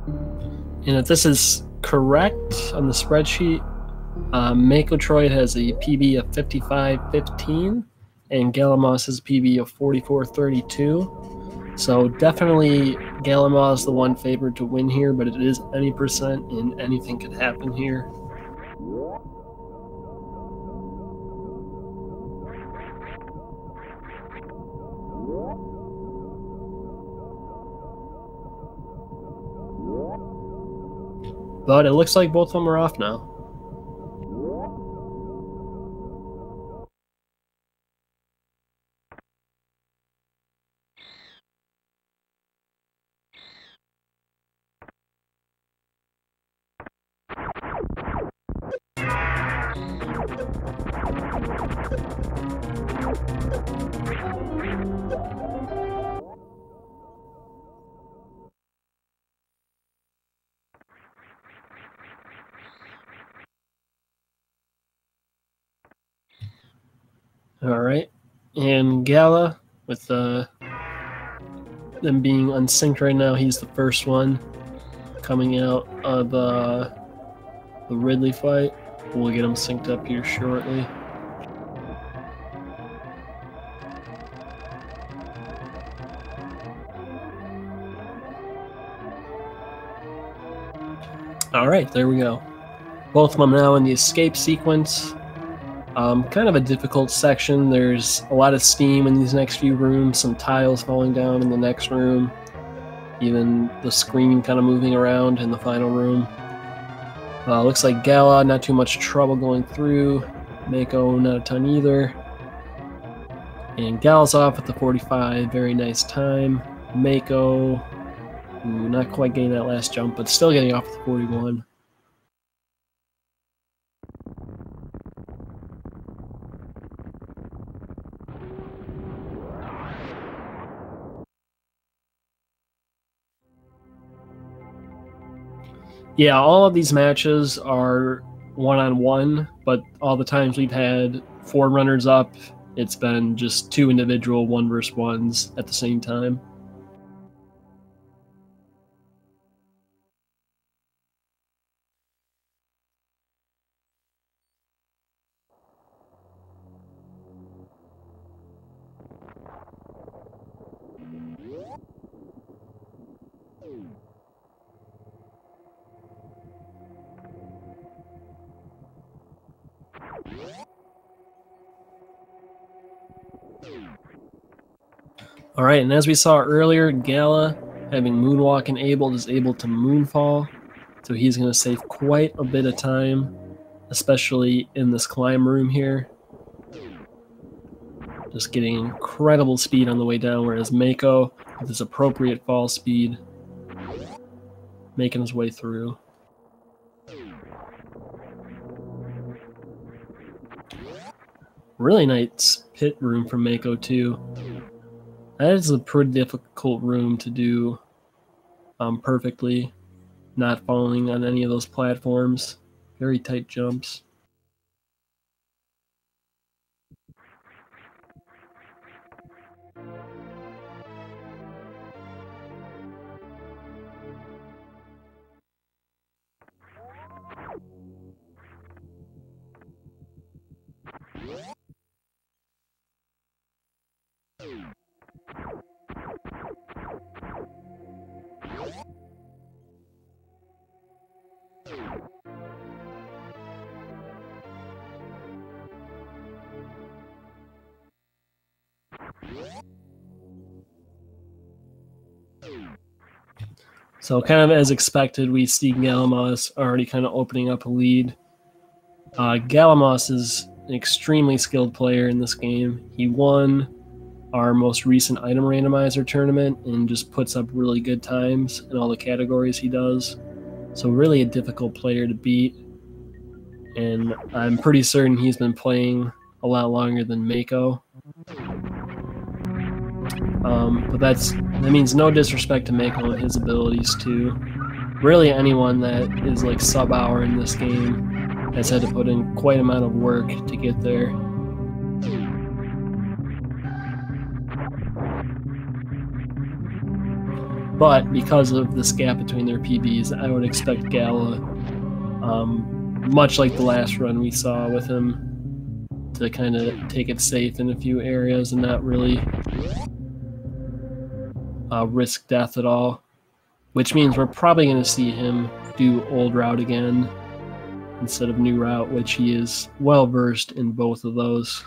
And if this is correct on the spreadsheet, Makotroid has a PB of 55.15, and galamoz has a PB of 44.32. So definitely galamoz is the one favored to win here, but it is any percent, and anything could happen here. But it looks like both of them are off now. Alright, and Gala, with them being unsynced right now, he's the first one coming out of the Ridley fight. We'll get him synced up here shortly. Alright, there we go. Both of them now in the escape sequence. Kind of a difficult section. There's a lot of steam in these next few rooms, some tiles falling down in the next room, even the screen kind of moving around in the final room. Looks like Gala, not too much trouble going through. Mako, not a ton either. And Gala's off at the 45, very nice time. Mako, not quite getting that last jump, but still getting off at the 41. Yeah, all of these matches are one-on-one, but all the times we've had 4 runners up, it's been just 2 individual 1-versus-1s at the same time. Alright, and as we saw earlier, Gala, having Moonwalk enabled, is able to Moonfall, so he's going to save quite a bit of time, especially in this climb room here. Just getting incredible speed on the way down, whereas Mako, with his appropriate fall speed, making his way through. Really nice pit room for Mako too. That is a pretty difficult room to do perfectly, not falling on any of those platforms. Very tight jumps. So kind of as expected, we see galamoz already kind of opening up a lead. Galamoz is an extremely skilled player in this game. He won our most recent item randomizer tournament and just puts up really good times in all the categories he does. So really a difficult player to beat. And I'm pretty certain he's been playing a lot longer than Mako. But that means no disrespect to Mako and his abilities too. Really anyone that is like sub-hour in this game has had to put in quite an amount of work to get there. But because of this gap between their PBs, I would expect Gala, much like the last run we saw with him, to kind of take it safe in a few areas and not really risk death at all. Which means we're probably going to see him do old route again instead of new route, which he is well versed in both of those.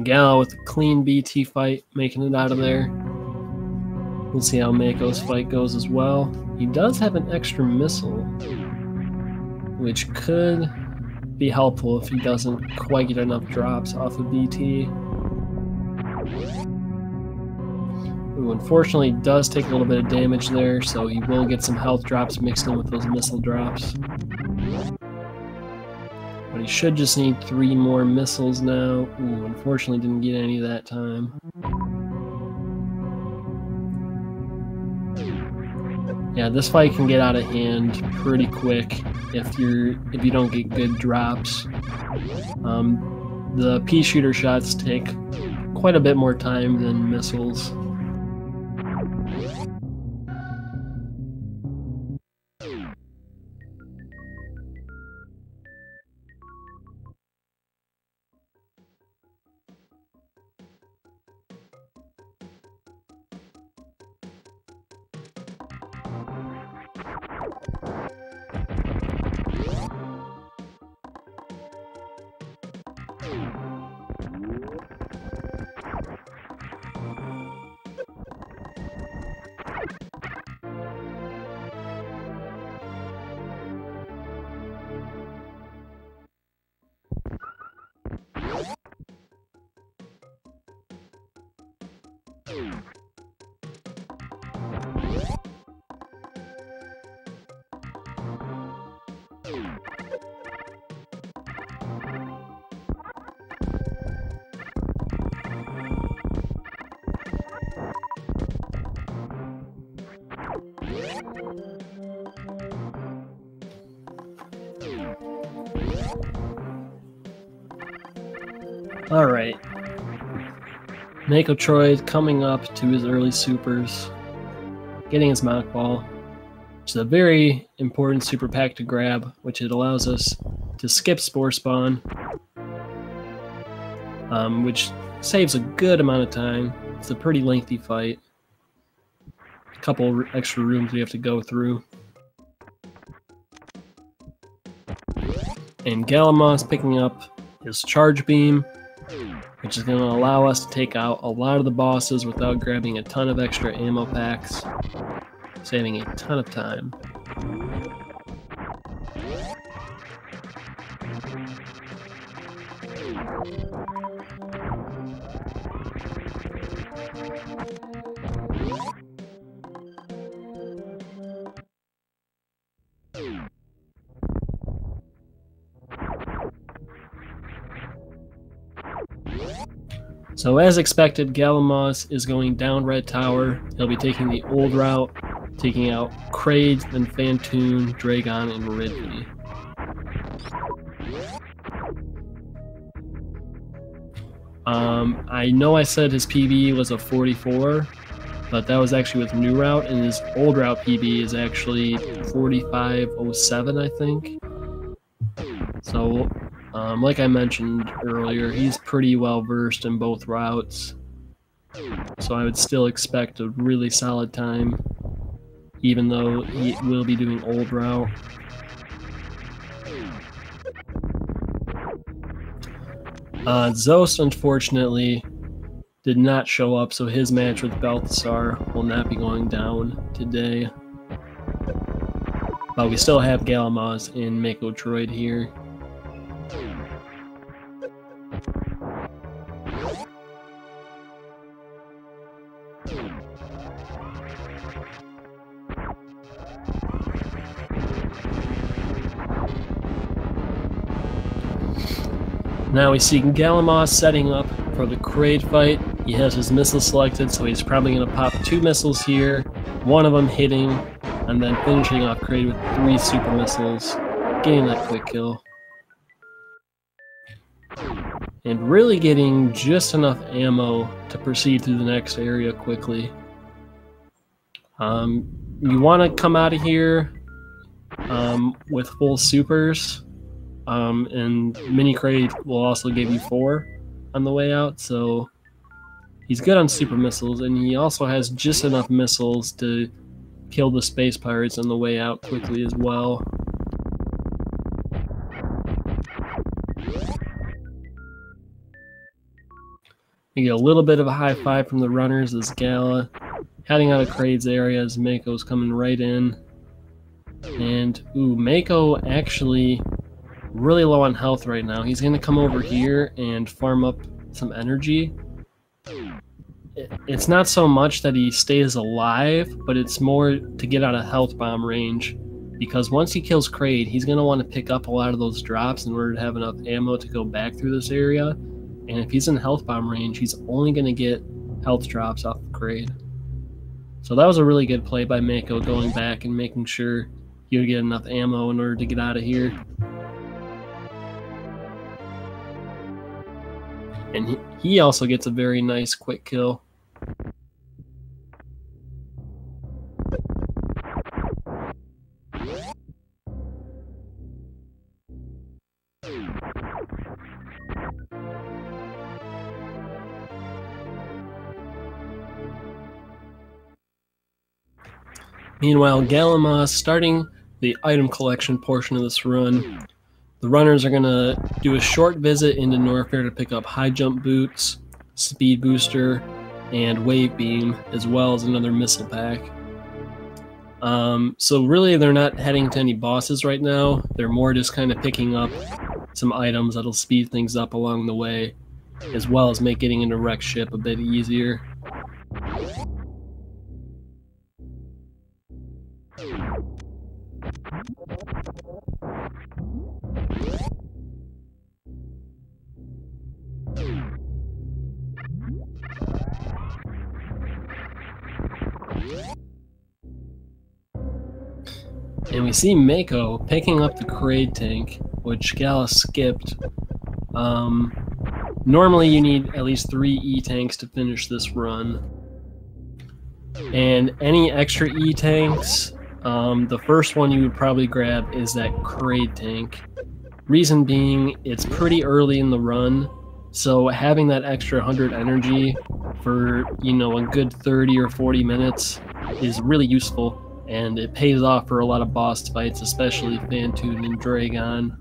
Gala with a clean BT fight, making it out of there. We'll see how Mako's fight goes as well. He does have an extra missile, which could be helpful if he doesn't quite get enough drops off of BT. Ooh, unfortunately, he does take a little bit of damage there, so he will get some health drops mixed in with those missile drops. But he should just need 3 more missiles now. Ooh, unfortunately didn't get any that time. Yeah, this fight can get out of hand pretty quick if you don't get good drops. The pea shooter shots take quite a bit more time than missiles. Alright. Makotroid coming up to his early supers, getting his Mach Ball, which is a very important super pack to grab, which it allows us to skip Spore Spawn, which saves a good amount of time. It's a pretty lengthy fight. A couple extra rooms we have to go through. And galamoz picking up his Charge Beam, which is going to allow us to take out a lot of the bosses without grabbing a ton of extra ammo packs, saving a ton of time. So as expected, galamoz is going down Red Tower. He'll be taking the old route, taking out Kraid, then Phantoon, Dragon, and Ridley. I know I said his PB was a 44, but that was actually with new route, and his old route PB is actually 4507, I think. So, like I mentioned earlier, he's pretty well versed in both routes, so I would still expect a really solid time, even though he will be doing old route. Zost, unfortunately, did not show up, so his match with Balthasar will not be going down today. But we still have galamoz in Makotroid here. Now we see Galamoz setting up for the Kraid fight. He has his missiles selected, so he's probably going to pop 2 missiles here, one of them hitting, and then finishing off Kraid with 3 super missiles, getting that quick kill. And really getting just enough ammo to proceed through the next area quickly. You want to come out of here with full supers, and Mini Kraid will also give you 4 on the way out, so he's good on super missiles, and he also has just enough missiles to kill the space pirates on the way out quickly as well. You get a little bit of a high five from the runners as Gala heading out of Kraid's area as Mako's coming right in. And, ooh, Mako actually really low on health right now. He's going to come over here and farm up some energy. It's not so much that he stays alive, but it's more to get out of health bomb range. Because once he kills Kraid, he's going to want to pick up a lot of those drops in order to have enough ammo to go back through this area. And if he's in health bomb range, he's only going to get health drops off of Kraid. So that was a really good play by Mako, going back and making sure he would get enough ammo in order to get out of here. And he also gets a very nice quick kill. Meanwhile, Galamoz starting the item collection portion of this run. The runners are going to do a short visit into Norfair to pick up high jump boots, speed booster, and wave beam, as well as another missile pack. So really they're not heading to any bosses right now. They're more just kind of picking up some items that'll speed things up along the way, as well as make getting into wreck ship a bit easier. And we see Mako picking up the Kraid tank, which Gala skipped. Normally you need at least 3 E-tanks to finish this run. And any extra E-tanks, the first one you would probably grab is that Kraid tank. Reason being, it's pretty early in the run, so having that extra 100 energy for, you know, a good 30 or 40 minutes is really useful. And it pays off for a lot of boss fights, especially Phantoon and Dragon.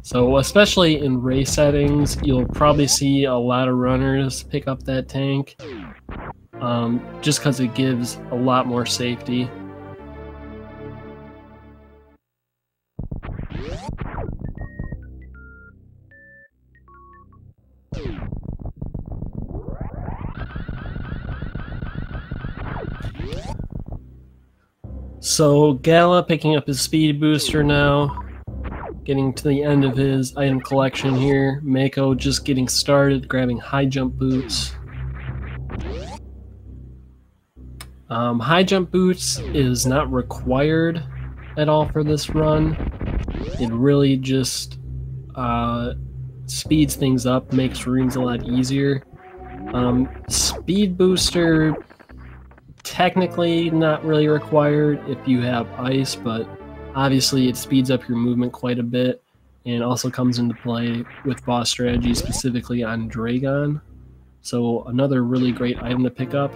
So especially in race settings, you'll probably see a lot of runners pick up that tank, just because it gives a lot more safety. So Gala picking up his speed booster now, getting to the end of his item collection here. Mako just getting started, grabbing high jump boots. High jump boots is not required at all for this run. It really just speeds things up, makes rooms a lot easier. Speed booster, technically not really required if you have ice, but obviously it speeds up your movement quite a bit, and also comes into play with boss strategy, specifically on Dragon. So another really great item to pick up.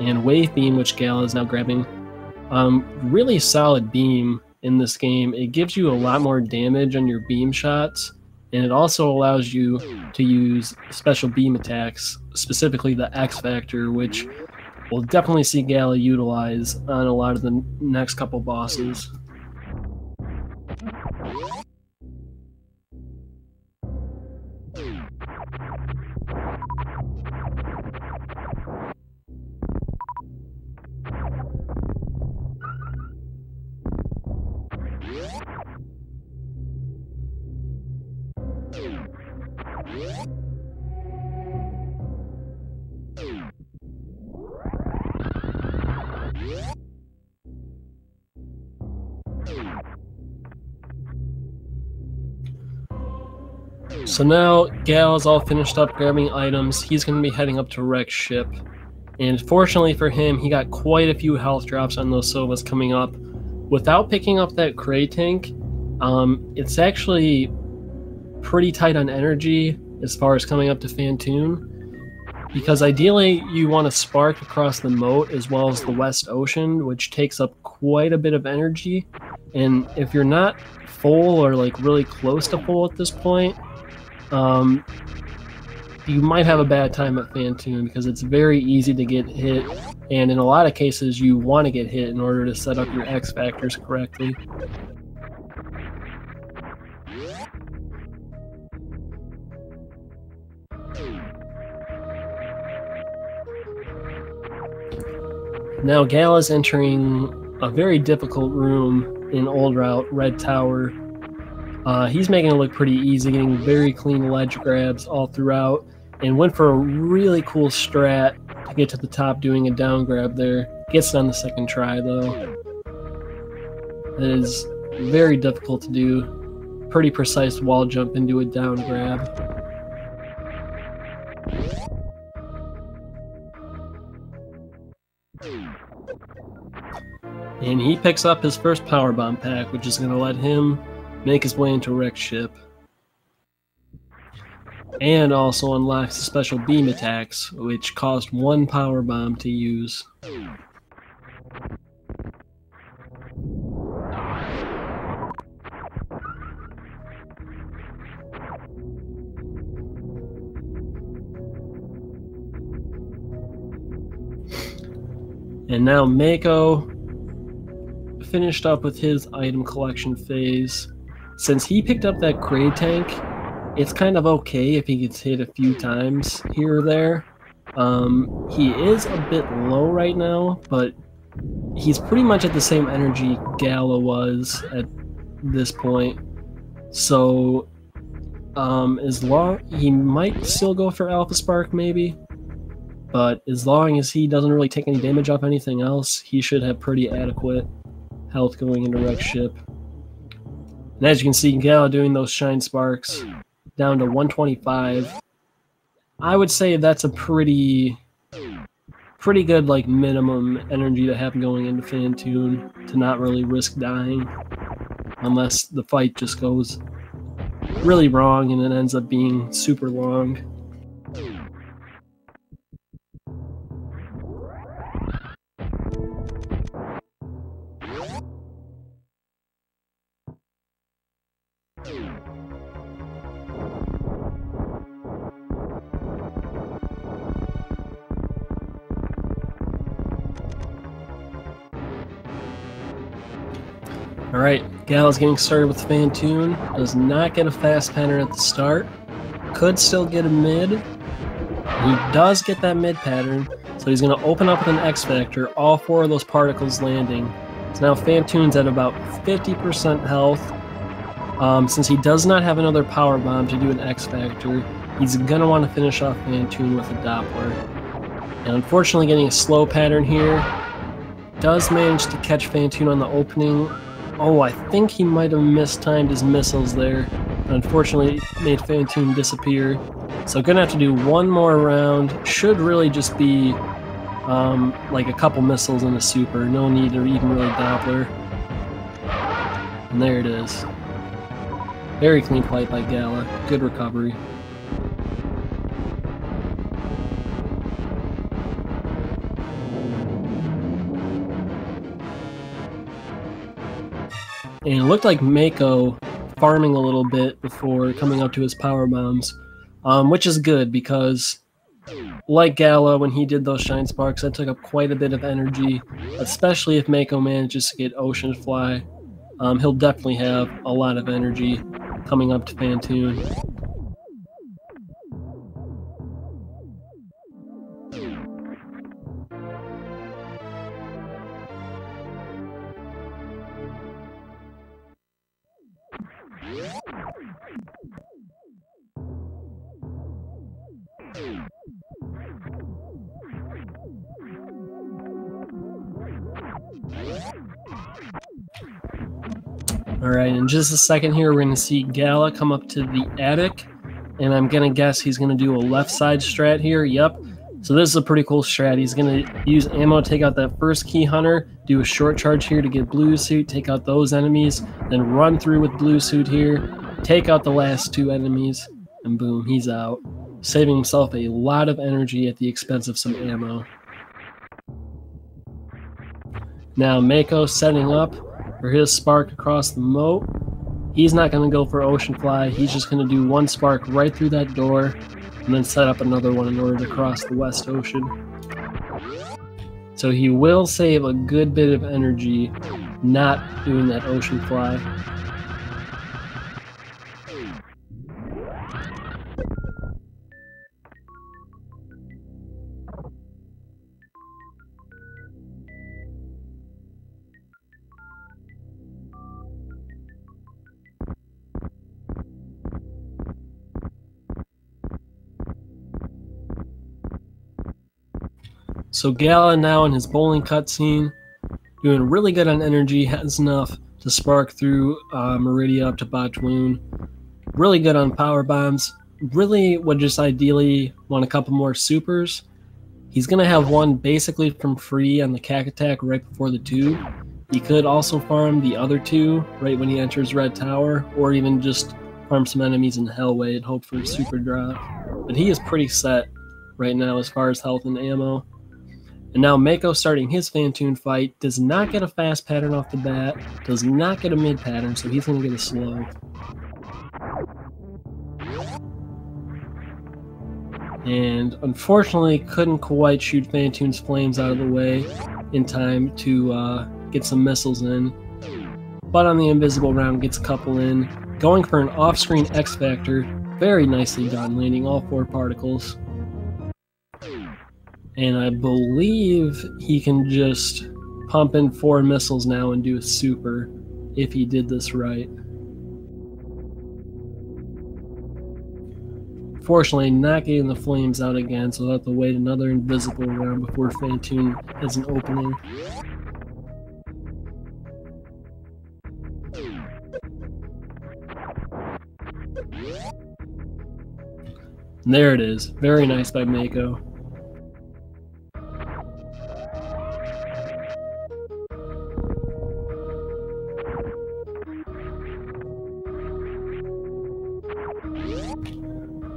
And Wave Beam, which Gala is now grabbing. Really solid beam in this game. It gives you a lot more damage on your beam shots, and it also allows you to use special beam attacks, specifically the X Factor, which we'll definitely see Gala utilize on a lot of the next couple bosses. So now Gal's all finished up grabbing items. He's going to be heading up to Rex's ship. And fortunately for him, he got quite a few health drops on those Sovas coming up. Without picking up that Cray tank, it's actually pretty tight on energy as far as coming up to Phantoon. Because ideally, you want to spark across the moat as well as the West Ocean, which takes up quite a bit of energy. And if you're not full or like really close to full at this point, you might have a bad time at Phantoon because it's very easy to get hit, and in a lot of cases you want to get hit in order to set up your X factors correctly. Now Gal is entering a very difficult room in Old Route, Red Tower. He's making it look pretty easy, getting very clean ledge grabs all throughout, and went for a really cool strat to get to the top doing a down grab there. Gets it on the second try though. It is very difficult to do. Pretty precise wall jump into a down grab. And he picks up his first power bomb pack, which is going to let him make his way into Rex's ship. And also unlocks the special beam attacks, which cost 1 power bomb to use. And now Mako finished up with his item collection phase. Since he picked up that Cray tank, it's kind of okay if he gets hit a few times here or there. He is a bit low right now, but he's pretty much at the same energy Gala was at this point. So, as long he might still go for Alpha Spark maybe, but as long as he doesn't really take any damage off anything else, he should have pretty adequate health going into Rex's ship. And as you can see, Gala doing those Shine Sparks down to 125. I would say that's a pretty good like minimum energy to have going into Phantoon to not really risk dying, unless the fight just goes really wrong and it ends up being super long. Alright, Gal is getting started with Phantoon. Does not get a fast pattern at the start. Could still get a mid. He does get that mid pattern, so he's going to open up with an X Factor, all 4 of those particles landing. So now Phantoon's at about 50% health. Since he does not have another power bomb to do an X Factor, he's going to want to finish off Phantoon with a Doppler. And unfortunately getting a slow pattern here. Does manage to catch Phantoon on the opening. Oh, I think he might have mistimed his missiles there. Unfortunately, made Phantoon disappear. So gonna have to do one more round. Should really just be like a couple missiles in a super. No need to even really Doppler. And there it is. Very clean fight by Gala. Good recovery. And it looked like Mako farming a little bit before coming up to his power bombs, which is good because, like Gala, when he did those Shine Sparks, that took up quite a bit of energy, especially if Mako manages to get Ocean Fly. He'll definitely have a lot of energy coming up to Phantoon. Alright, in just a second here, we're going to see Gala come up to the attic, and I'm going to guess he's going to do a left side strat here. Yep. So this is a pretty cool strat. He's going to use ammo, take out that first key hunter, do a short charge here to get blue suit, take out those enemies, then run through with blue suit here, take out the last two enemies, and boom, he's out. Saving himself a lot of energy at the expense of some ammo. Now Mako setting up for his spark across the moat. He's not going to go for Ocean Fly. He's just going to do one spark right through that door and then set up another one in order to cross the West Ocean. So he will save a good bit of energy not doing that Ocean Fly. So Gala now in his bowling cutscene, doing really good on energy, has enough to spark through Meridia up to Batoon. Really good on power bombs. Really would just ideally want a couple more supers. He's going to have one basically from free on the Cack Attack right before the tube. He could also farm the other two right when he enters Red Tower, or even just farm some enemies in Hellway and hope for a super drop. But he is pretty set right now as far as health and ammo. And now Mako starting his Phantoon fight, does not get a fast pattern off the bat, does not get a mid pattern, so he's going to get a slow. And unfortunately couldn't quite shoot Phantoon's flames out of the way in time to get some missiles in. But on the invisible round gets a couple in. Going for an off-screen X-Factor, very nicely done, landing all 4 particles. And I believe he can just pump in 4 missiles now and do a super if he did this right. Fortunately, not getting the flames out again, so I'll have to wait another invisible round before Phantoon has an opening. And there it is. Very nice by Mako.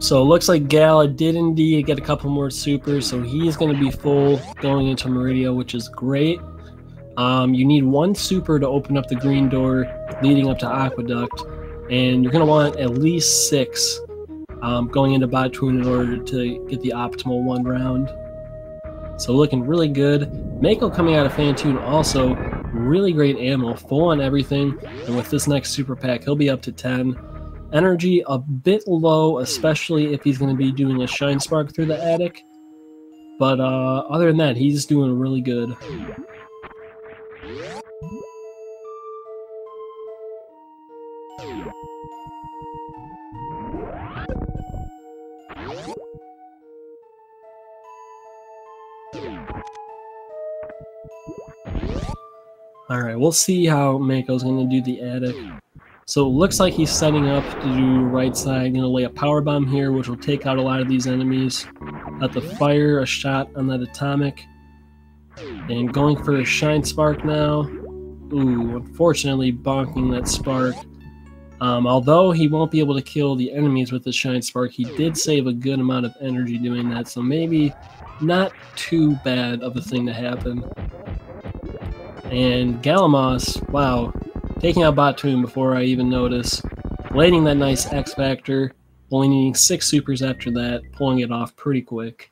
So it looks like Gala did indeed get a couple more supers, so he's going to be full going into Meridia, which is great. You need 1 super to open up the green door leading up to Aqueduct, and you're going to want at least 6 going into Batoon in order to get the optimal 1 round. So looking really good. Mako coming out of Phantoon also, really great ammo, full on everything, and with this next super pack he'll be up to 10. Energy a bit low, especially if he's going to be doing a Shine Spark through the attic. But other than that, he's doing really good. Alright, we'll see how Mako's going to do the attic. So it looks like he's setting up to do right side, going to lay a power bomb here, which will take out a lot of these enemies. Have to fire a shot on that atomic. And going for a Shine Spark now. Ooh, unfortunately bonking that spark. Although he won't be able to kill the enemies with the Shine Spark, he did save a good amount of energy doing that, so maybe not too bad of a thing to happen. And galamoz, wow, taking out Batoon before I even notice. Landing that nice X Factor, only needing 6 supers after that, pulling it off pretty quick.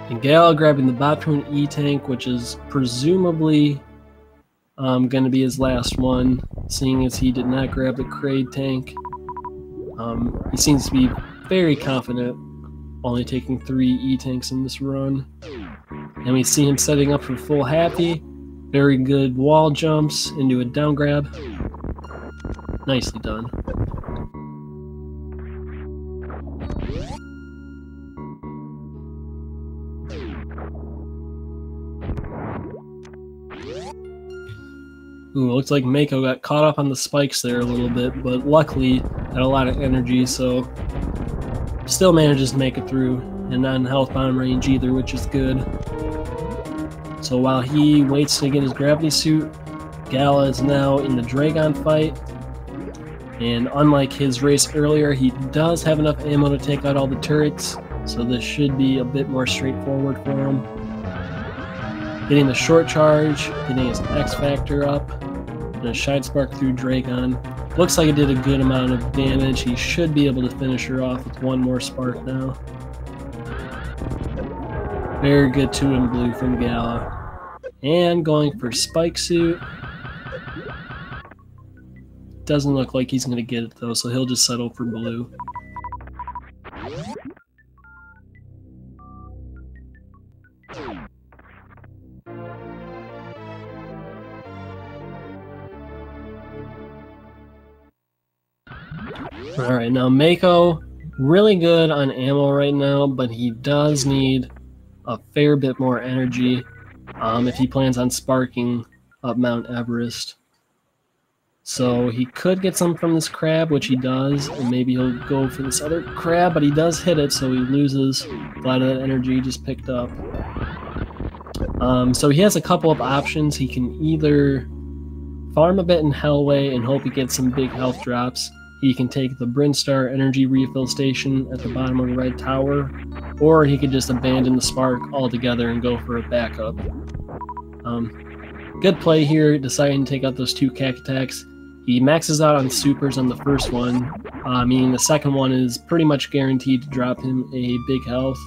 And Gala grabbing the Batoon E-Tank, which is presumably going to be his last one, seeing as he did not grab the Kraid tank. He seems to be very confident, only taking 3 E-Tanks in this run. And we see him setting up for full happy. Very good wall jumps into a down grab. Nicely done. Ooh, looks like Mako got caught up on the spikes there a little bit, but luckily had a lot of energy, so still manages to make it through, and not in health bomb range either, which is good. So while he waits to get his gravity suit, Gala is now in the Dragon fight, and unlike his race earlier, he does have enough ammo to take out all the turrets, so this should be a bit more straightforward for him. Getting the short charge, getting his X Factor up, and a Shine Spark through Dragon. Looks like it did a good amount of damage. He should be able to finish her off with one more spark now. Very good 2 in blue from Gala. And going for Spike Suit. Doesn't look like he's going to get it though, so he'll just settle for blue. Alright, now Mako, really good on ammo right now, but he does need a fair bit more energy if he plans on sparking up Mount Everest. So he could get some from this crab, which he does, and maybe he'll go for this other crab, but he does hit it, so he loses a lot of that energy he just picked up. So he has a couple of options. He can either farm a bit in Hellway and hope he gets some big health drops. He can take the Brinstar energy refill station at the bottom of the red tower, or he could just abandon the spark altogether and go for a backup. Good play here, deciding to take out those 2 cack attacks. He maxes out on supers on the first one, meaning the second one is pretty much guaranteed to drop him a big health.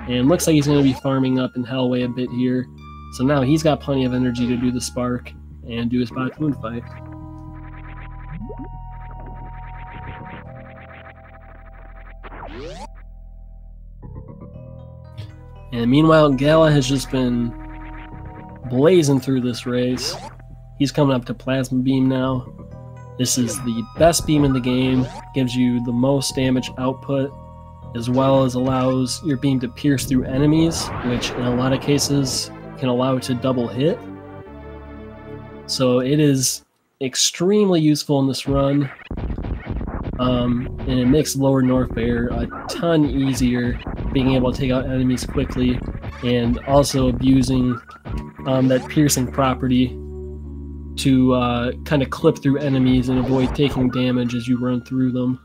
And looks like he's going to be farming up in Hellway a bit here. So now he's got plenty of energy to do the spark and do his Batoon fight. And meanwhile, Gala has just been blazing through this race. He's coming up to Plasma Beam now. This is the best beam in the game, gives you the most damage output, as well as allows your beam to pierce through enemies, which in a lot of cases can allow it to double hit. So it is extremely useful in this run, and it makes Lower Norfair a ton easier, being able to take out enemies quickly, and also abusing that piercing property to kind of clip through enemies and avoid taking damage as you run through them.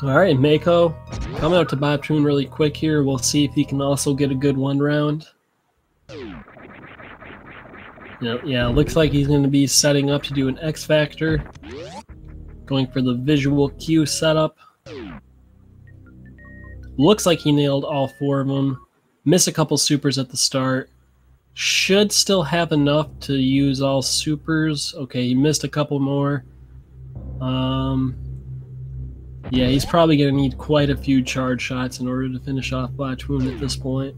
Alright, Mako, coming out to Batoon really quick here. We'll see if he can also get a good 1 round. Yeah, looks like he's going to be setting up to do an X Factor. Going for the visual cue setup. Looks like he nailed all 4 of them. Missed a couple supers at the start. Should still have enough to use all supers. Okay, he missed a couple more. Yeah, he's probably going to need quite a few charge shots in order to finish off Batoon at this point.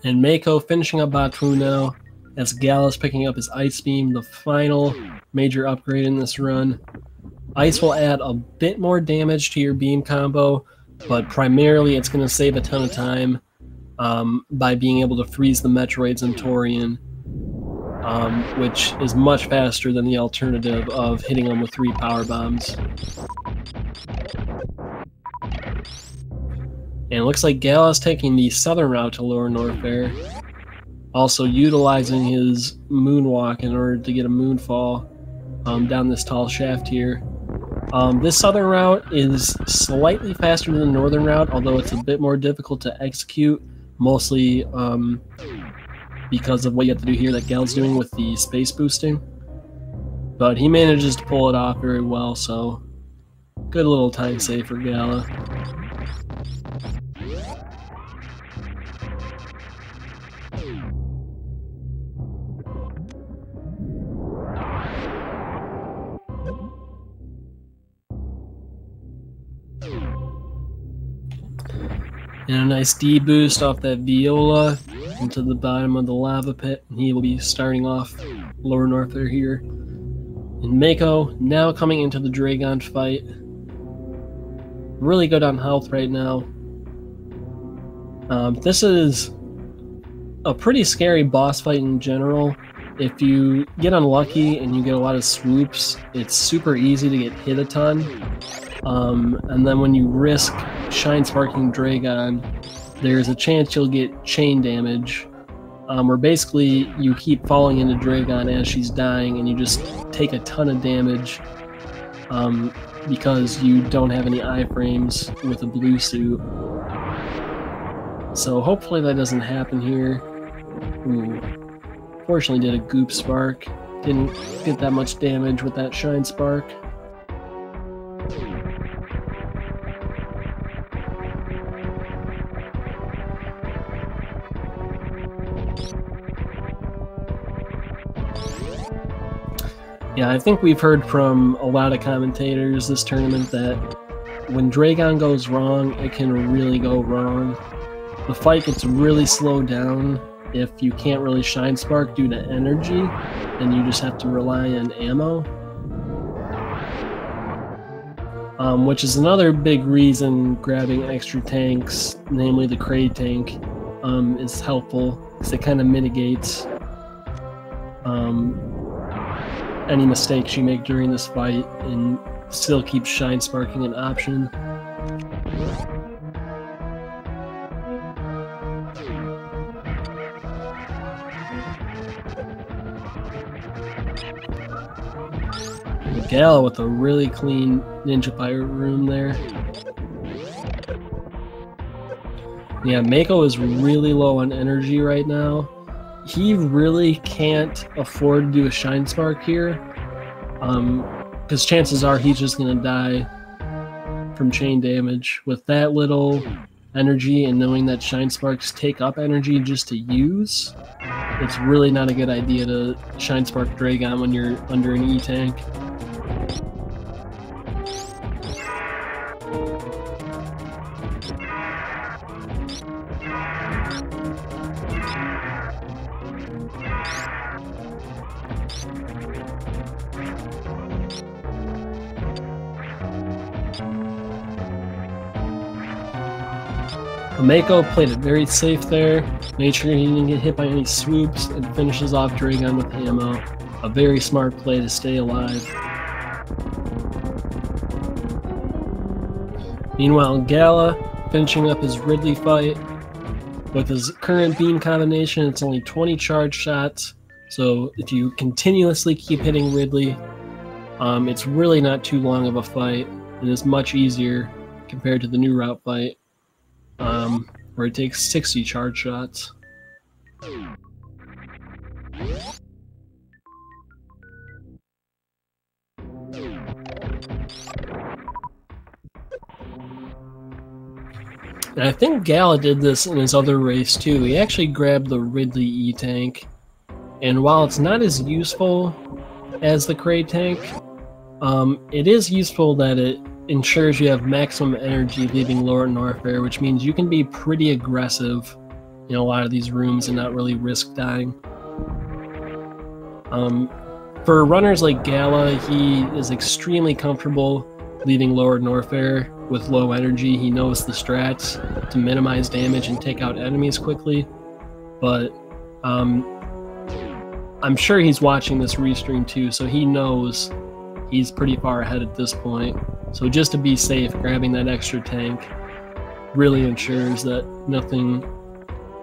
And Mako finishing up Batoon now, as Gala's picking up his Ice Beam, the final major upgrade in this run. Ice will add a bit more damage to your beam combo, but primarily it's going to save a ton of time by being able to freeze the Metroids and Torian, which is much faster than the alternative of hitting them with 3 power bombs. And it looks like Gala's taking the southern route to Lower Norfair, also utilizing his moonwalk in order to get a moonfall down this tall shaft here. This southern route is slightly faster than the northern route, although it's a bit more difficult to execute, mostly because of what you have to do here that Gal's doing with the space boosting. But he manages to pull it off very well, so good little time save for Gala. And a nice D-boost off that Viola into the bottom of the lava pit, and he will be starting off Lower Norfair here. And Mako now coming into the Dragon fight. Really good on health right now. This is a pretty scary boss fight in general. If you get unlucky and you get a lot of swoops, it's super easy to get hit a ton. And then when you risk Shine Sparking Dragon, there's a chance you'll get chain damage, where basically you keep falling into Dragon as she's dying and you just take a ton of damage because you don't have any iframes with a blue suit. So hopefully that doesn't happen here. Ooh. Fortunately did a Goop Spark. Didn't get that much damage with that Shine Spark. Yeah, I think we've heard from a lot of commentators this tournament that when Dragon goes wrong, it can really go wrong. The fight gets really slowed down if you can't really Shine Spark due to energy, and you just have to rely on ammo. Which is another big reason grabbing extra tanks, namely the Kraid tank, is helpful, because it kind of mitigates any mistakes you make during this fight and still keeps Shine Sparking an option. Gala with a really clean Ninja Pirate room there. Yeah, Mako is really low on energy right now. He really can't afford to do a Shine Spark here, because chances are he's just going to die from chain damage. With that little energy and knowing that Shine Sparks take up energy just to use, it's really not a good idea to Shine Spark Dragon when you're under an E-tank. Mako played it very safe there, made sure he didn't get hit by any swoops, and finishes off Dragon with ammo. A very smart play to stay alive. Meanwhile, Gala finishing up his Ridley fight. With his current beam combination, it's only 20 charge shots, so if you continuously keep hitting Ridley, it's really not too long of a fight, and is much easier compared to the new route fight, where it takes 60 charge shots. And I think Gala did this in his other race too. He actually grabbed the Ridley E-tank, and while it's not as useful as the Kraid tank, it is useful that it ensures you have maximum energy leaving Lower Norfair, which means you can be pretty aggressive in a lot of these rooms and not really risk dying. For runners like Gala, he is extremely comfortable leaving lower Norfair with low energy. He knows the strats to minimize damage and take out enemies quickly. But I'm sure he's watching this restream too, so he knows he's pretty far ahead at this point. So just to be safe, grabbing that extra tank really ensures that nothing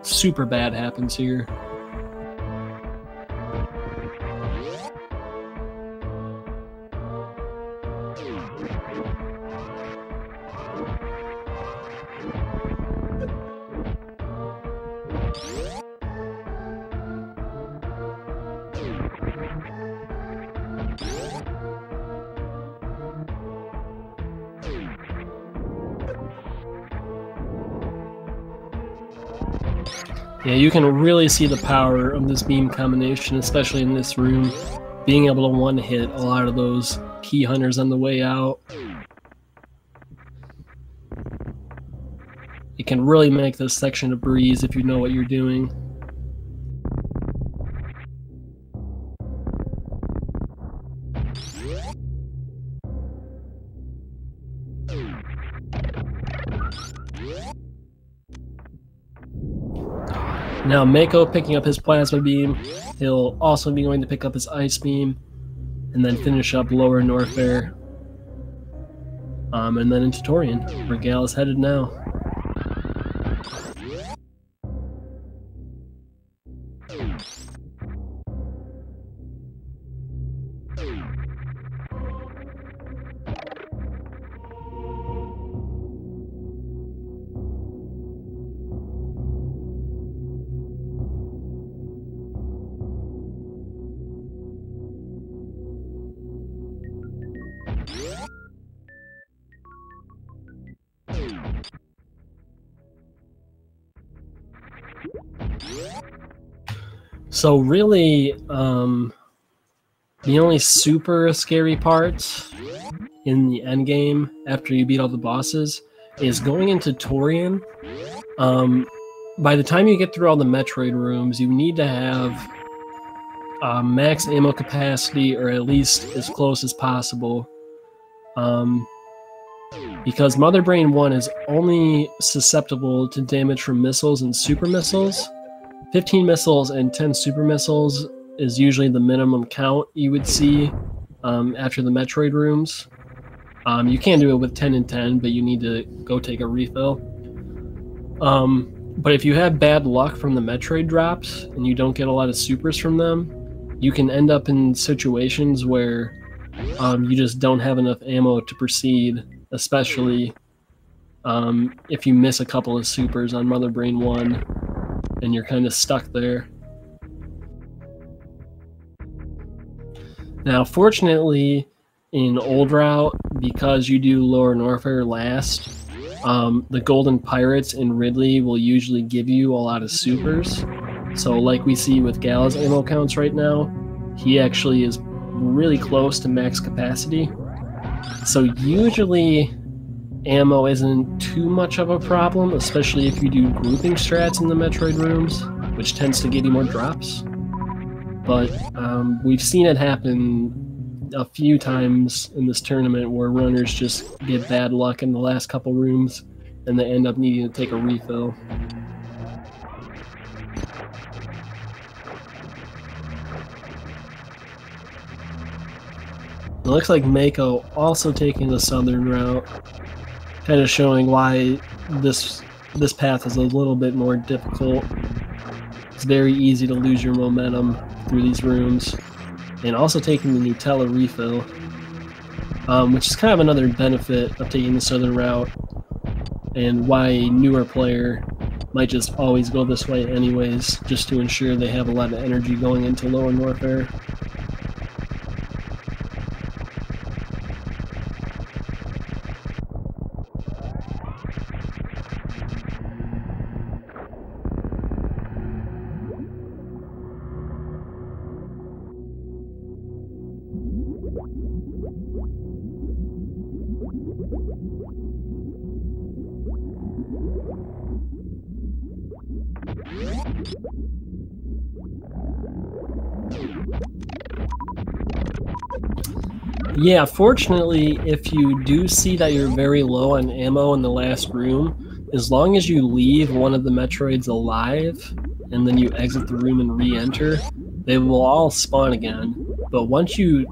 super bad happens here. Yeah, you can really see the power of this beam combination, especially in this room. Being able to one-hit a lot of those key hunters on the way out. It can really make this section a breeze if you know what you're doing. Now Mako picking up his plasma beam, he'll also be going to pick up his ice beam, and then finish up lower Norfair, and then into Torian, where Gal is headed now. So really, the only super scary part in the end game after you beat all the bosses is going into Torian. By the time you get through all the Metroid rooms, you need to have max ammo capacity, or at least as close as possible. Because Mother Brain 1 is only susceptible to damage from missiles and super missiles. 15 missiles and 10 super missiles is usually the minimum count you would see after the Metroid rooms. You can do it with 10 and 10, but you need to go take a refill. But if you have bad luck from the Metroid drops and you don't get a lot of supers from them, you can end up in situations where you just don't have enough ammo to proceed, especially if you miss a couple of supers on Mother Brain 1 and you're kind of stuck there. Now, fortunately, in Old Route, because you do lower Norfair last, the Golden Pirates in Ridley will usually give you a lot of supers. So like we see with Gala's ammo counts right now, he actually is really close to max capacity. So usually ammo isn't too much of a problem, especially if you do grouping strats in the Metroid rooms, which tends to give you more drops. But we've seen it happen a few times in this tournament where runners just get bad luck in the last couple rooms and they end up needing to take a refill. It looks like Mako also taking the southern route, kind of showing why this path is a little bit more difficult. It's very easy to lose your momentum through these rooms, and also taking the Nutella refill, which is kind of another benefit of taking the southern route, and why a newer player might just always go this way anyways, just to ensure they have a lot of energy going into lower Norfair. Yeah, fortunately, if you do see that you're very low on ammo in the last room, as long as you leave one of the Metroids alive, and then you exit the room and re-enter, they will all spawn again. But once you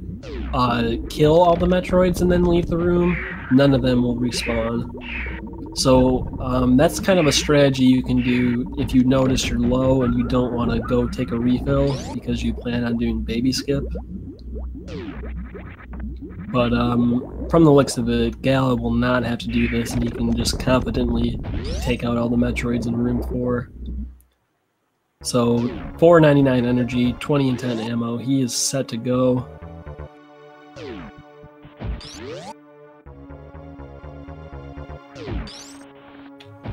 kill all the Metroids and then leave the room, none of them will respawn. So that's kind of a strategy you can do if you notice you're low and you don't want to go take a refill because you plan on doing baby skip. But from the looks of it, Gala will not have to do this, and he can just confidently take out all the Metroids in room 4. So 499 energy, 20 and 10 ammo. He is set to go.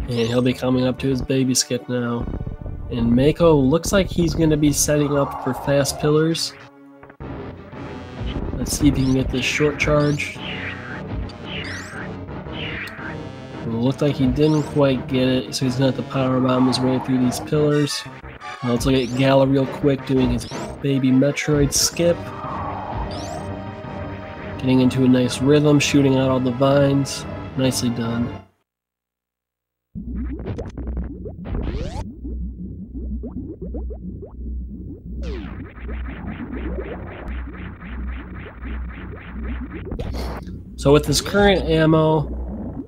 And he'll be coming up to his baby skip now. And Mako looks like he's going to be setting up for fast pillars. Let's see if he can get this short charge. It looked like he didn't quite get it, so he's going to have to power bomb his way through these pillars. Now let's look at Gala real quick doing his baby Metroid skip. Getting into a nice rhythm, shooting out all the vines. Nicely done. So with his current ammo,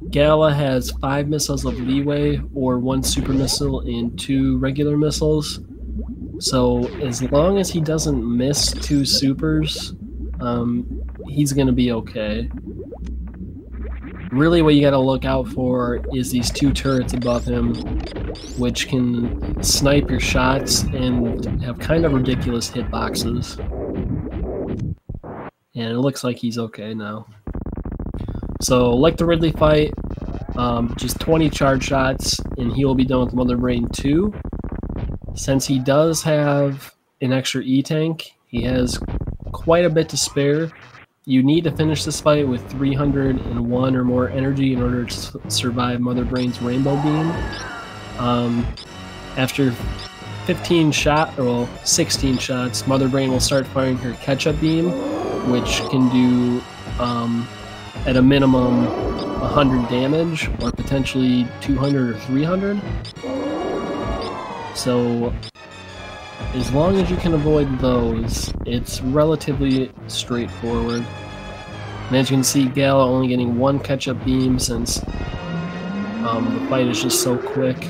Gala has 5 missiles of leeway, or 1 super missile and 2 regular missiles. So as long as he doesn't miss 2 supers, he's going to be okay. Really what you got to look out for is these 2 turrets above him, which can snipe your shots and have kind of ridiculous hitboxes. And it looks like he's okay now. So, like the Ridley fight, just 20 charge shots, and he will be done with Mother Brain 2. Since he does have an extra E-tank, he has quite a bit to spare. You need to finish this fight with 301 or more energy in order to survive Mother Brain's Rainbow Beam. After 16 shots, Mother Brain will start firing her Catch-Up Beam, which can do, at a minimum, 100 damage, or potentially 200 or 300. So, as long as you can avoid those, it's relatively straightforward. And as you can see, Gala only getting 1 catch-up beam since the fight is just so quick.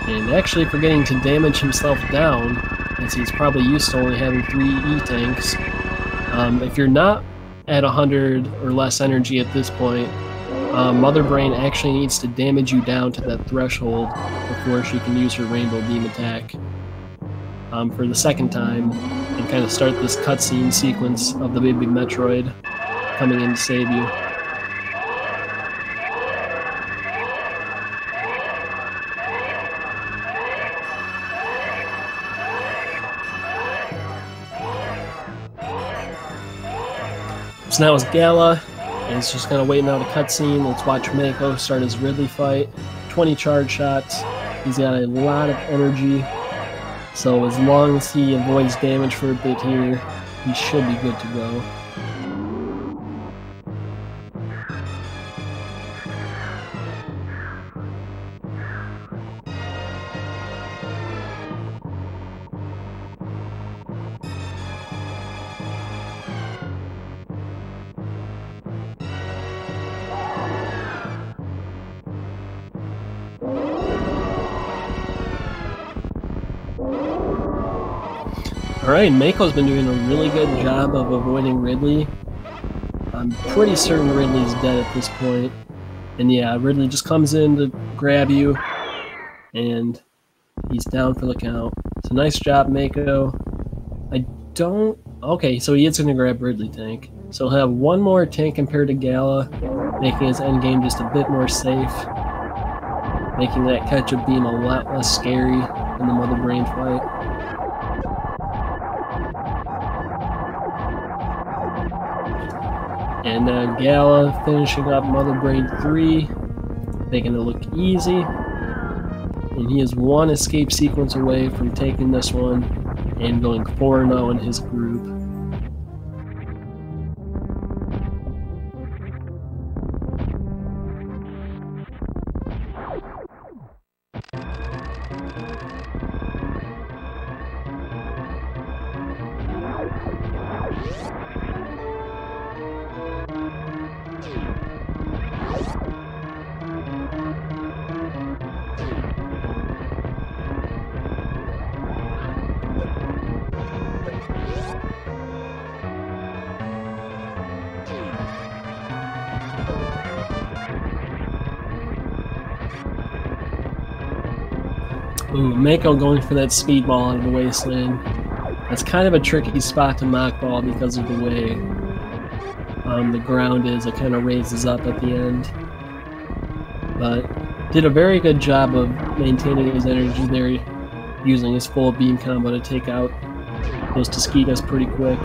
And actually forgetting to damage himself down, as he's probably used to only having 3 E-tanks. If you're not at 100 or less energy at this point, Mother Brain actually needs to damage you down to that threshold before she can use her Rainbow Beam attack for the second time and kind of start this cutscene sequence of the baby Metroid coming in to save you. So now it's Gala, and it's just kind of waiting out a cutscene. Let's watch Mako start his Ridley fight. 20 charge shots. He's got a lot of energy, so as long as he avoids damage for a bit here, he should be good to go. Alright, Mako's been doing a really good job of avoiding Ridley. I'm pretty certain Ridley's dead at this point. And yeah, Ridley just comes in to grab you, and he's down for the count. So nice job, Mako. Okay, so he is going to grab Ridley tank. So he'll have 1 more tank compared to Gala, making his endgame just a bit more safe. Making that catch-up beam a lot less scary than the Mother Brain fight. And Gala finishing up Mother Brain 3, making it look easy. And he is 1 escape sequence away from taking this one and going 4-0 in his group. Ooh, Mako going for that speedball out of the wasteland. That's kind of a tricky spot to mock ball because of the way the ground is. It kind of raises up at the end. But did a very good job of maintaining his energy there, using his full beam combo to take out those Tosquitas pretty quick.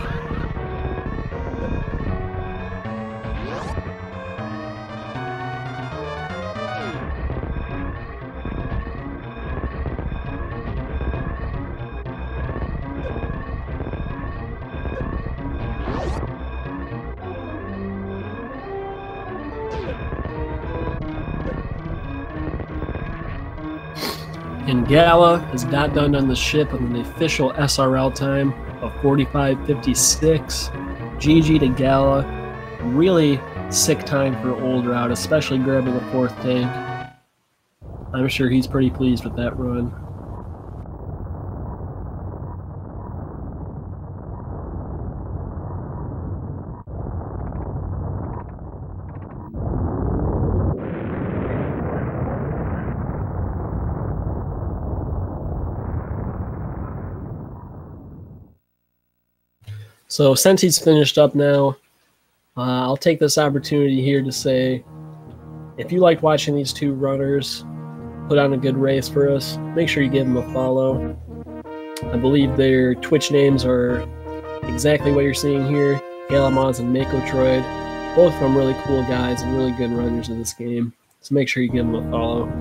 And Gala is not done on the ship with an official SRL time of 45:56. GG to Gala. Really sick time for old route, especially grabbing the 4th tank. I'm sure he's pretty pleased with that run. So since he's finished up now, I'll take this opportunity here to say, if you liked watching these two runners put on a good race for us, make sure you give them a follow. I believe their Twitch names are exactly what you're seeing here, galamoz and Makotroid. Both of them really cool guys and really good runners in this game. So make sure you give them a follow.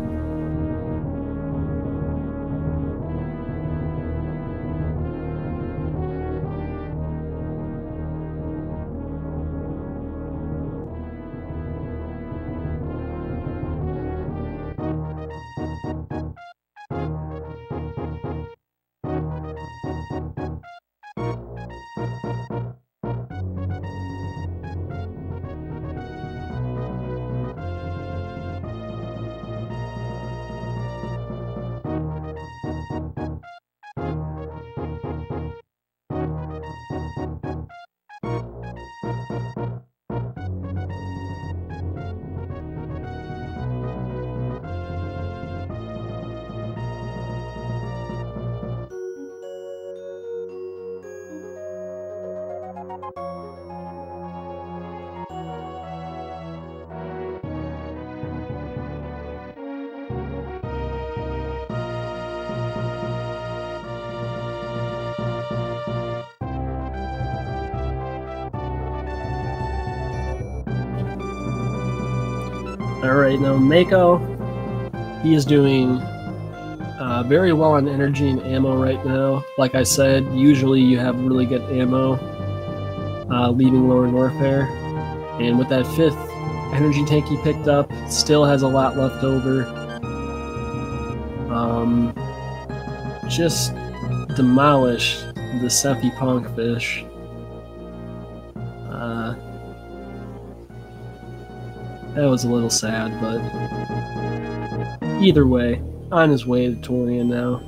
Alright, now Mako, he is doing very well on energy and ammo right now. Like I said, usually you have really good ammo leaving Lower Norfair. And with that 5th energy tank he picked up, still has a lot left over. Just demolished the Seppi Pongfish. That was a little sad, but either way, on his way to Torian now.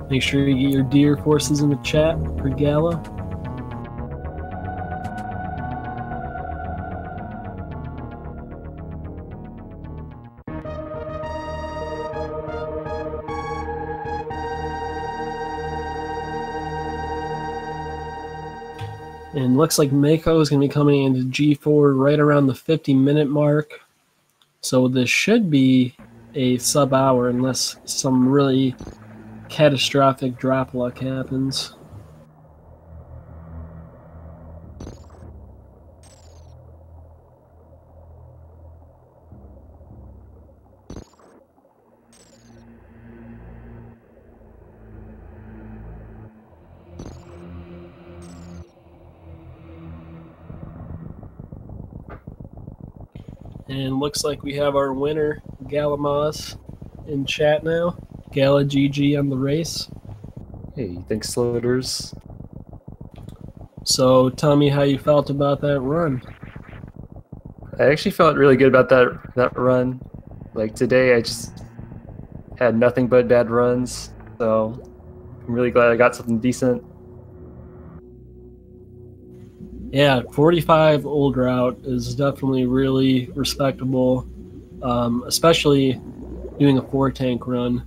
Make sure you get your deer forces in the chat for Gala. And looks like Mako is going to be coming into G4 right around the 50-minute mark. So this should be a sub-hour unless some really catastrophic drop luck happens. And looks like we have our winner, Galamoz, in chat now. Gala GG on the race. Hey, thanks, Sloters. So tell me how you felt about that run. I actually felt really good about that run. Like today, I just had nothing but bad runs, so I'm really glad I got something decent. Yeah, 45 old route is definitely really respectable, especially doing a 4-tank run.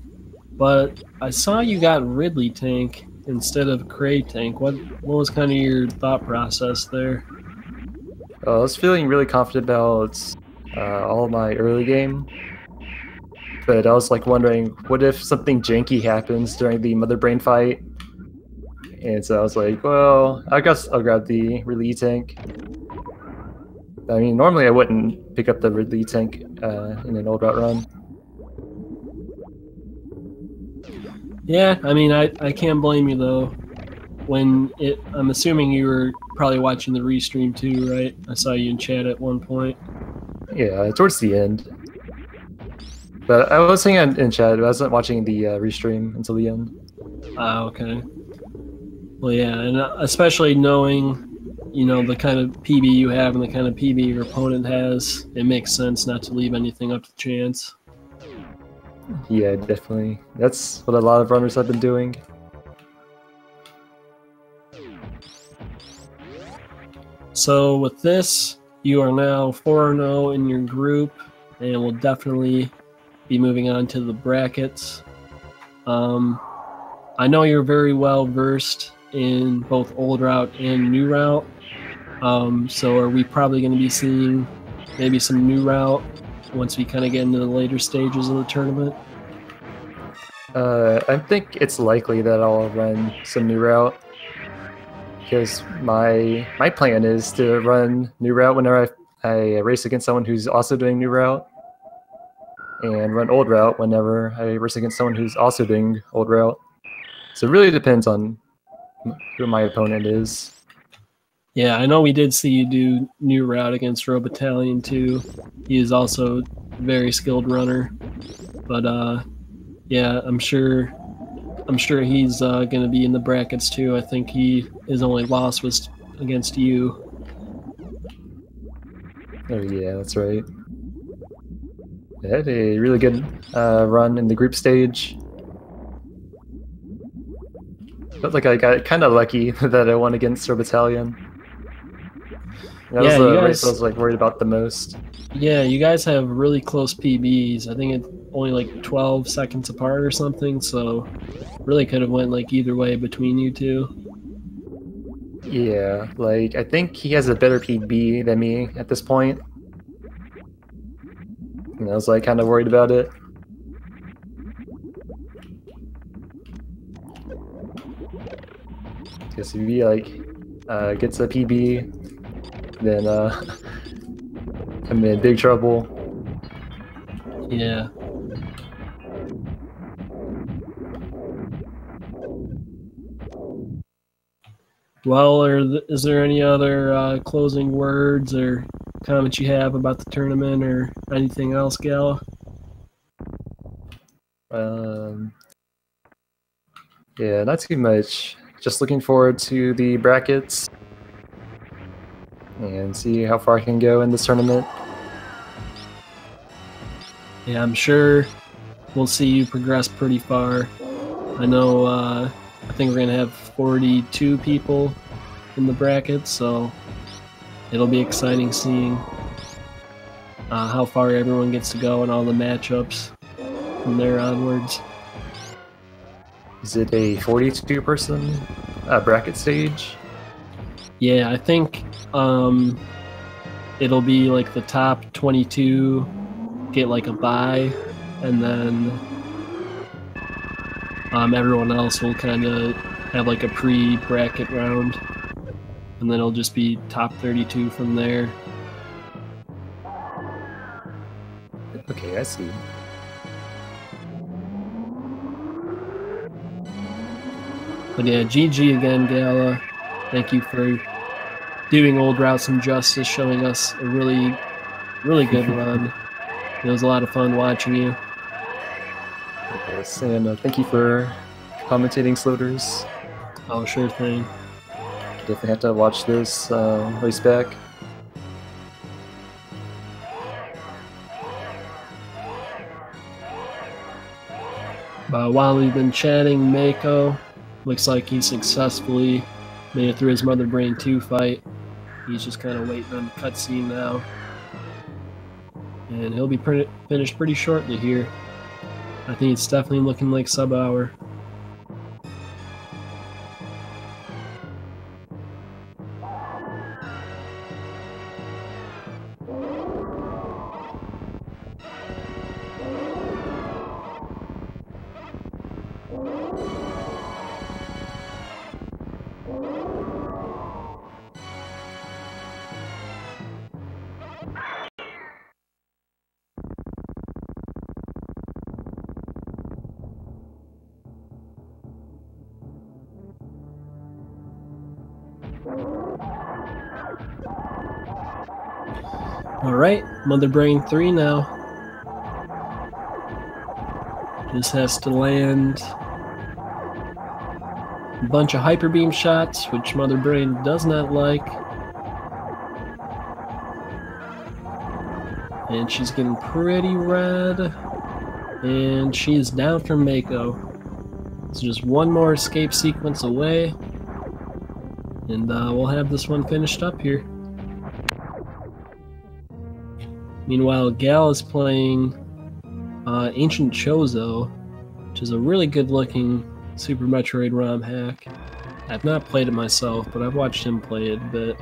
But I saw you got Ridley tank instead of Cray tank. What was kind of your thought process there? I was feeling really confident about all of my early game, but I was like wondering, what if something janky happens during the Mother Brain fight? And so I was like, well, I guess I'll grab the Ridley tank. I mean, normally I wouldn't pick up the Ridley tank in an old route run. Yeah, I mean, I can't blame you though. I'm assuming you were probably watching the restream too, right? I saw you in chat at one point. Yeah, towards the end. But I was hanging in chat, but I wasn't watching the restream until the end. Okay. Well, yeah, and especially knowing, the kind of PB you have and the kind of PB your opponent has, it makes sense not to leave anything up to chance. Yeah, definitely. That's what a lot of runners have been doing. So with this, you are now 4-0 in your group, and will definitely be moving on to the brackets. I know you're very well versed in both old route and new route. So are we probably going to be seeing maybe some new route once we kind of get into the later stages of the tournament? I think it's likely that I'll run some new route, because my plan is to run new route whenever I race against someone who's also doing new route, and run old route whenever I race against someone who's also doing old route. So it really depends on who my opponent is. Yeah, I know we did see you do new route against Row Battalion too. He is also a very skilled runner, but yeah, I'm sure he's going to be in the brackets too. I think his only loss was against you. Oh yeah, that's right. I had a really good run in the group stage. Felt like I got kind of lucky that I won against Row Battalion. That was the race I was like worried about the most. Yeah, you guys have really close PBs. I think it's only like 12 seconds apart or something, so really could have went like either way between you two. Yeah, like I think he has a better PB than me at this point. And I was like kind of worried about it. Because if he like gets a PB, then I'm in big trouble. Yeah. Well, is there any other closing words or comments you have about the tournament or anything else, Gala? Yeah, not too much. Just looking forward to the brackets and see how far I can go in this tournament. Yeah, I'm sure we'll see you progress pretty far. I know, I think we're going to have 42 people in the brackets, so it'll be exciting seeing how far everyone gets to go and all the matchups from there onwards. Is it a 42-person bracket stage? Yeah, I think it'll be like the top 22 get like a bye, and then everyone else will kind of have like a pre-bracket round, and then it'll just be top 32 from there. Okay, I see. But yeah, GG again, Gala. Thank you for doing Old Route some justice, showing us a really, really good run. It was a lot of fun watching you. Yes, and thank you for commentating, Sloters. Oh, sure thing. Definitely have to watch this race back. But while we've been chatting, Mako looks like he successfully made it through his Mother Brain 2 fight. He's just kind of waiting on the cutscene now. And he'll be finished pretty shortly here. I think it's definitely looking like sub-hour. Alright, Mother Brain 3 now. Just has to land a bunch of Hyper Beam shots, which Mother Brain does not like. And she's getting pretty red. And she's down from Mako. So just one more escape sequence away. And we'll have this one finished up here. Meanwhile, Gal is playing Ancient Chozo, which is a really good looking Super Metroid ROM hack. I've not played it myself, but I've watched him play it a bit.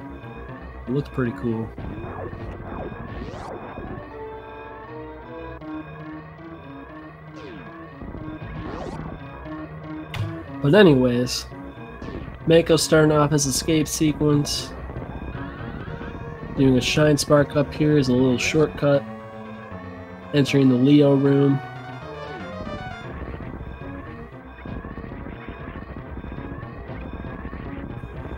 It looked pretty cool. But anyways, Mako starting off his escape sequence. Doing a Shine Spark up here is a little shortcut. Entering the Leo room.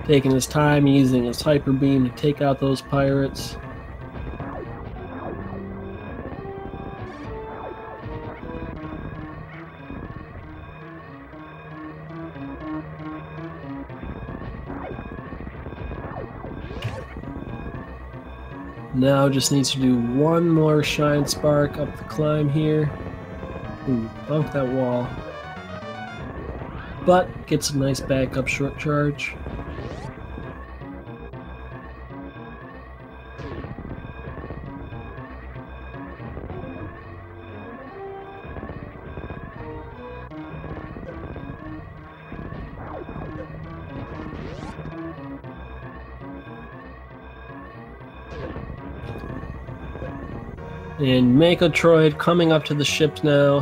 Taking his time, using his Hyper Beam to take out those pirates. Now just needs to do one more Shine Spark up the climb here. Ooh, bump that wall. But gets a nice backup short charge. And Makotroid coming up to the ship now,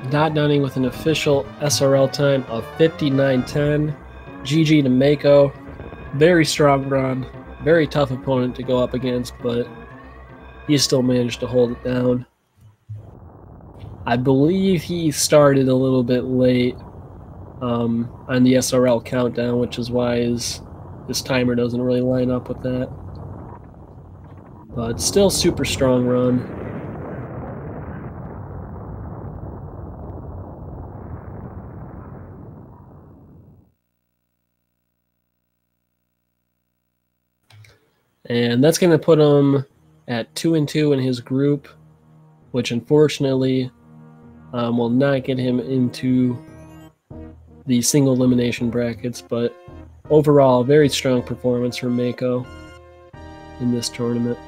dot downing with an official SRL time of 59:10. GG to Mako. Very strong run, very tough opponent to go up against, but he still managed to hold it down. I believe he started a little bit late on the SRL countdown, which is why his timer doesn't really line up with that. But still super strong run. And that's going to put him at 2-2 in his group, which unfortunately will not get him into the single elimination brackets. But overall, very strong performance from Mako in this tournament.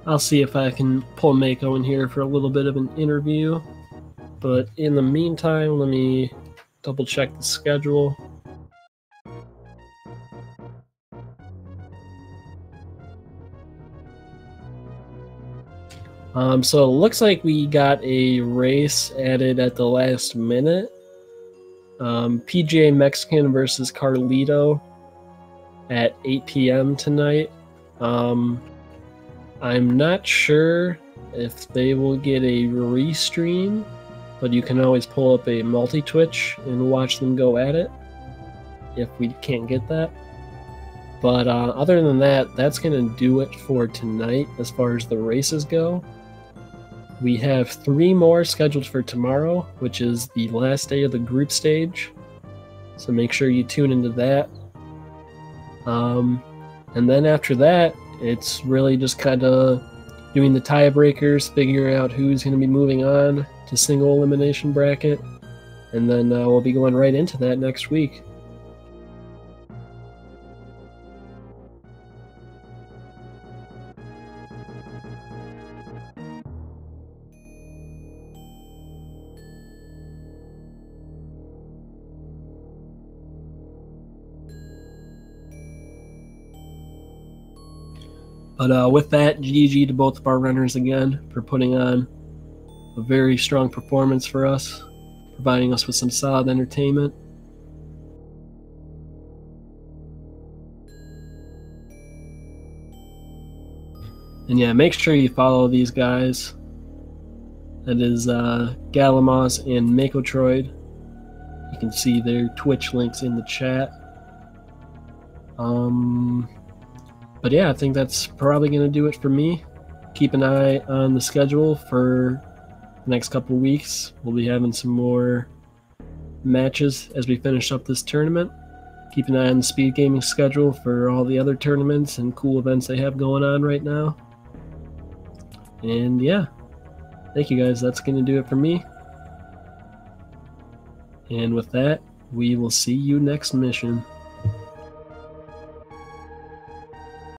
I'll see if I can pull Mako in here for a little bit of an interview. But in the meantime, let me double check the schedule. So it looks like we got a race added at the last minute. PGA Mexican versus Carlito at 8 p.m. tonight. I'm not sure if they will get a restream, but you can always pull up a multi-Twitch and watch them go at it if we can't get that. But other than that, that's going to do it for tonight as far as the races go. We have 3 more scheduled for tomorrow, which is the last day of the group stage. So make sure you tune into that. And then after that, it's really just kind of doing the tiebreakers, figuring out who's going to be moving on to single elimination bracket. And then we'll be going right into that next week. But with that, GG to both of our runners again for putting on a very strong performance for us, providing us with some solid entertainment. And yeah, make sure you follow these guys. That is Galamoz and Makotroid. You can see their Twitch links in the chat. But yeah, I think that's probably going to do it for me. Keep an eye on the schedule for the next couple weeks. We'll be having some more matches as we finish up this tournament. Keep an eye on the speed gaming schedule for all the other tournaments and cool events they have going on right now. And yeah, thank you guys. That's going to do it for me. And with that, we will see you next mission.